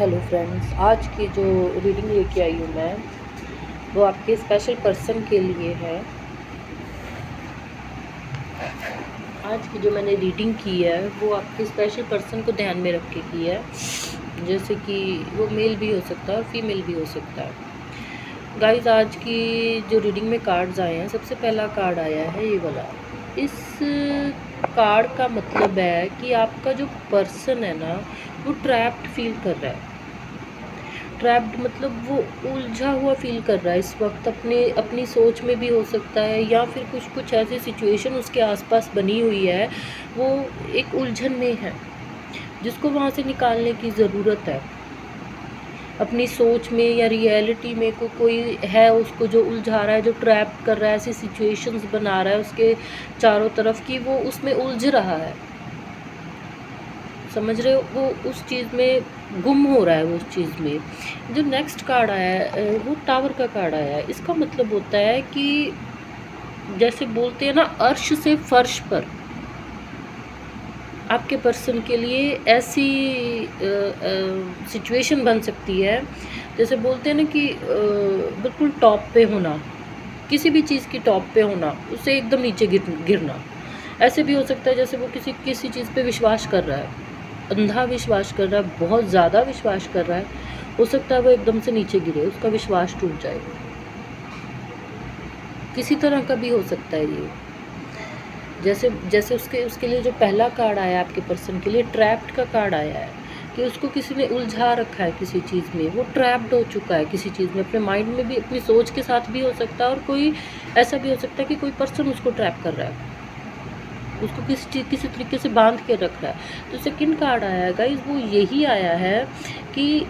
Hello friends, आज की जो रीडिंग लेके आई हूँ मैं वो आपके स्पेशल पर्सन के लिए है। आज की जो मैंने रीडिंग की है वो आपके स्पेशल पर्सन को ध्यान में रख के की है, जैसे कि वो मेल भी हो सकता है और फीमेल भी हो सकता है। गाइस, आज की जो रीडिंग में कार्ड्स आए हैं, सबसे पहला कार्ड आया है ये वाला। इस कार्ड का मतलब है कि आपका जो पर्सन है ना वो ट्रैप्ड फील कर रहा है। ट्रैप्ड मतलब वो उलझा हुआ फील कर रहा है इस वक्त, अपनी सोच में भी हो सकता है, या फिर कुछ ऐसी सिचुएशन उसके आसपास बनी हुई है, वो एक उलझन में है जिसको वहाँ से निकालने की ज़रूरत है। अपनी सोच में या रियलिटी में कोई है उसको जो उलझा रहा है, जो ट्रैप कर रहा है, ऐसी सिचुएशंस बना रहा है उसके चारों तरफ की वो उसमें उलझ रहा है। समझ रहे हो, वो उस चीज़ में गुम हो रहा है, वो उस चीज़ में। जो नेक्स्ट कार्ड आया है वो टावर का कार्ड आया है। इसका मतलब होता है कि जैसे बोलते हैं ना, अर्श से फर्श पर आपके पर्सन के लिए ऐसी सिचुएशन बन सकती है, जैसे बोलते हैं ना कि बिल्कुल टॉप पे होना, किसी भी चीज़ की टॉप पे होना, उससे एकदम नीचे गिरना। ऐसे भी हो सकता है जैसे वो किसी चीज़ पे विश्वास कर रहा है, अंधा विश्वास कर रहा है, बहुत ज़्यादा विश्वास कर रहा है, हो सकता है वो एकदम से नीचे गिरे, उसका विश्वास टूट जाए। किसी तरह का भी हो सकता है ये। जैसे जैसे उसके लिए जो पहला कार्ड आया आपके पर्सन के लिए, ट्रैप्ड का कार्ड आया है कि उसको किसी ने उलझा रखा है किसी चीज़ में, वो ट्रैप्ड हो चुका है किसी चीज़ में, अपने माइंड में भी, अपनी सोच के साथ भी हो सकता है, और कोई ऐसा भी हो सकता है कि कोई पर्सन उसको ट्रैप कर रहा है, उसको किसी तरीके से बांध के रख रहा है। तो सेकंड कार्ड आया है गाइस, वो यही आया है कि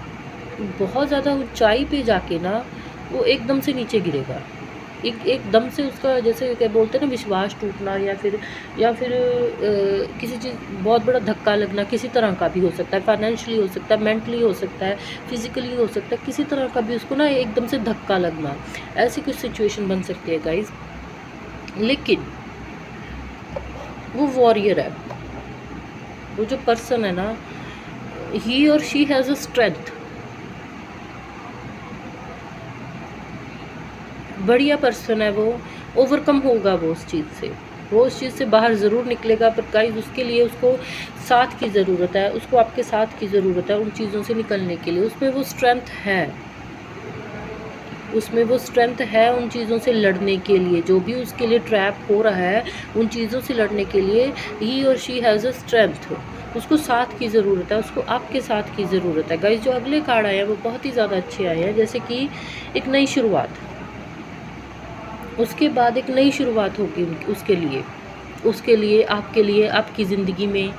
बहुत ज़्यादा ऊंचाई पे जाके ना वो एकदम से नीचे गिरेगा, एकदम से उसका, जैसे क्या बोलते हैं ना, विश्वास टूटना, या फिर किसी चीज़ बहुत बड़ा धक्का लगना, किसी तरह का भी हो सकता है, फाइनेंशियली हो सकता है, मेंटली हो सकता है, फिजिकली हो सकता है, किसी तरह का भी उसको ना एकदम से धक्का लगना, ऐसी कुछ सिचुएशन बन सकती है गाइस। लेकिन वो वॉरियर है, वो जो पर्सन है ना, ही और शी हैज़ अ स्ट्रेंथ, बढ़िया पर्सन है वो, ओवरकम होगा वो उस चीज़ से, वो उस चीज़ से बाहर ज़रूर निकलेगा। पर गाइस, उसके लिए उसको साथ की ज़रूरत है, उसको आपके साथ की ज़रूरत है उन चीज़ों से निकलने के लिए। उसमें वो स्ट्रेंथ है, उसमें वो स्ट्रेंथ है उन चीज़ों से लड़ने के लिए, जो भी उसके लिए ट्रैप हो रहा है उन चीज़ों से लड़ने के लिए ही और शी हैज़ अ स्ट्रेंथ। उसको साथ की ज़रूरत है, उसको आपके साथ की ज़रूरत है। गाइस, जो अगले कार्ड आए हैं वो बहुत ही ज़्यादा अच्छे आए हैं, जैसे कि एक नई शुरुआत, उसके बाद एक नई शुरुआत होगी उसके लिए, आपके लिए, आपकी ज़िंदगी में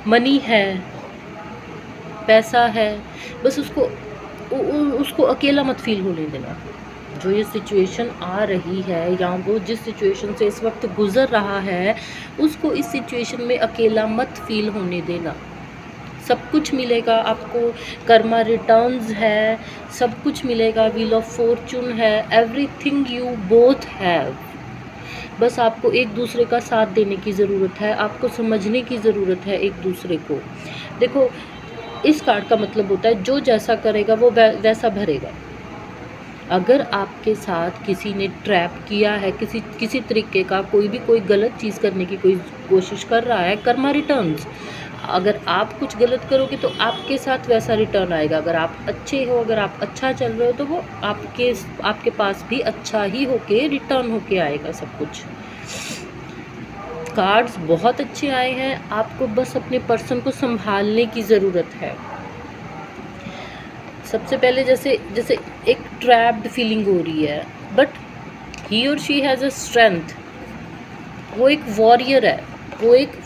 मनी है, पैसा है, बस उसको अकेला मत फील होने देना। जो ये सिचुएशन आ रही है, या वो जिस सिचुएशन से इस वक्त गुज़र रहा है, उसको इस सिचुएशन में अकेला मत फील होने देना। सब कुछ मिलेगा आपको, कर्मा रिटर्न्स है, सब कुछ मिलेगा, व्हील ऑफ फॉर्चून है, एवरीथिंग यू बोथ हैव। बस आपको एक दूसरे का साथ देने की ज़रूरत है, आपको समझने की ज़रूरत है एक दूसरे को। देखो, इस कार्ड का मतलब होता है जो जैसा करेगा वो वैसा भरेगा। अगर आपके साथ किसी ने ट्रैप किया है, किसी तरीके का, कोई गलत चीज़ करने की कोई कोशिश कर रहा है, कर्मा रिटर्न्स। अगर आप कुछ गलत करोगे तो आपके साथ वैसा रिटर्न आएगा। अगर आप अच्छे हो, अगर आप अच्छा चल रहे हो, तो वो आपके पास भी अच्छा ही होके रिटर्न होके आएगा सब कुछ। कार्ड्स बहुत अच्छे आए हैं, आपको बस अपने पर्सन को संभालने की ज़रूरत है। सबसे पहले जैसे जैसे एक ट्रैप्ड फीलिंग हो रही है, बट ही और शी हैज़ अ स्ट्रेंथ। वो एक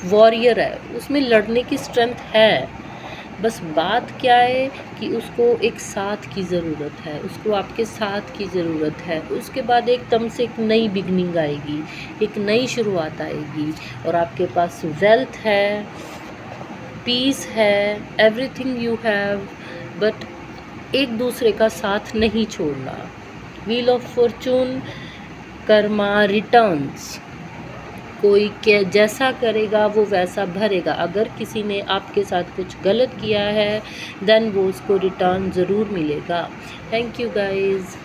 वॉरियर है, उसमें लड़ने की स्ट्रेंथ है। बस बात क्या है कि उसको एक साथ की ज़रूरत है, उसको आपके साथ की ज़रूरत है। उसके बाद एकदम से एक नई बिगनिंग आएगी, एक नई शुरुआत आएगी, और आपके पास वेल्थ है, पीस है, एवरीथिंग यू हैव, बट एक दूसरे का साथ नहीं छोड़ना। Wheel of Fortune, Karma returns, कोई क्या जैसा करेगा वो वैसा भरेगा। अगर किसी ने आपके साथ कुछ गलत किया है देन वो उसको रिटर्न ज़रूर मिलेगा। Thank you guys.